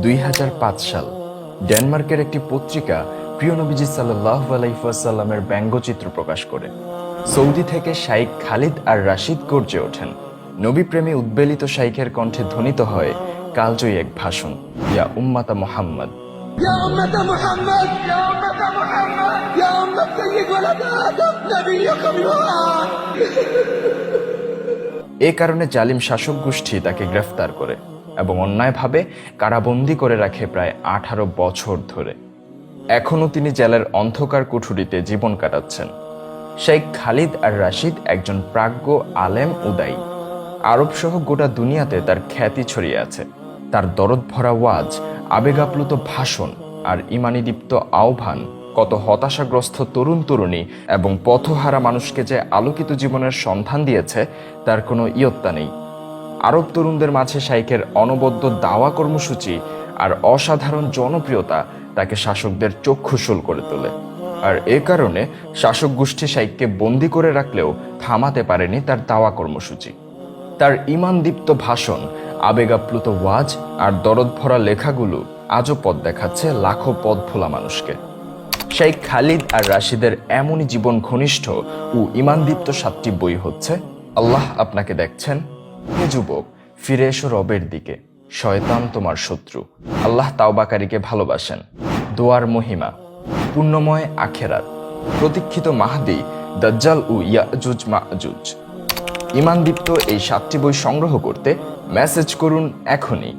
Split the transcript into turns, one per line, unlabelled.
2005 সাল ডেনমার্কের একটি পত্রিকা প্রিয় নবীজি সাল্লাল্লাহু আলাইহি ওয়াসাল্লামের ব্যঙ্গচিত্র প্রকাশ করে। সৌদি থেকে শাইখ খালিদ আর রাশিদ গর্জে ওঠেন। নবীপ্রেমী উদ্বেলিত শাইখের কণ্ঠে ধ্বনিত হয় কালজয়ী এক ভাষণ, ইয়া উম্মাতা মুহাম্মদ,
يا أمة محمد يا أمة محمد يا أمة سيد ولد آدم نبيكم يوحى।
এ কারণে জালিম শাসক গোষ্ঠী তাকে গ্রেফতার করে এবং অন্যায়ভাবে কারাবন্দী করে রাখে প্রায় 18 বছর ধরে। এখনও তিনি জেলের অন্ধকার কুঠুরিতে জীবন কাটাচ্ছেন। শেখ খালিদ আর রাশিদ একজন প্রাজ্ঞ আলেম উদাই। আরব সহ গোটা দুনিয়াতে তার খ্যাতি ছড়িয়ে আছে। তার দরদ ভরা ওয়াজ, আবেগাপ্লুত ভাষণ আর ইমানিদীপ্ত আহ্বান কত হতাশাগ্রস্ত তরুণ তরুণী এবং পথহারা মানুষকে যে আলোকিত জীবনের সন্ধান দিয়েছে তার কোনো ইয়ত্তা নেই। আরব তরুণদের মাঝে শাইখের অনবদ্য দাওয়া কর্মসূচি আর অসাধারণ জনপ্রিয়তা তাকে শাসকদের চক্ষুশূল করে তোলে। আর এ কারণে শাসক গোষ্ঠী শাইখকে বন্দী করে রাখলেও থামাতে পারেনি তার দাওয়া কর্মসূচি। তার ঈমানদীপ্ত ভাষণ, আবেগাপ্লুত ওয়াজ আর দরদ ভরা লেখাগুলো আজও পথ দেখাচ্ছে লাখো পথ ভোলা মানুষকে। শেখ খালিদ আর রাশিদের এমনই জীবন ঘনিষ্ঠ ও ঈমানদীপ্ত 7টি বই হচ্ছে আল্লাহ আপনাকে দেখছেন, হে যুবক ফিরে এসো রবের দিকে, শয়তান তোমার শত্রু, আল্লাহ তাওবাকারীকে ভালোবাসেন, দোয়ার মহিমা, পুণ্যময় আখেরাত, প্রতীক্ষিত মাহদি, দাজ্জাল ও ইয়াজুজ মাজুজ। ঈমানদীপ্ত এই 7টি বই সংগ্রহ করতে মেসেজ করুন এখনই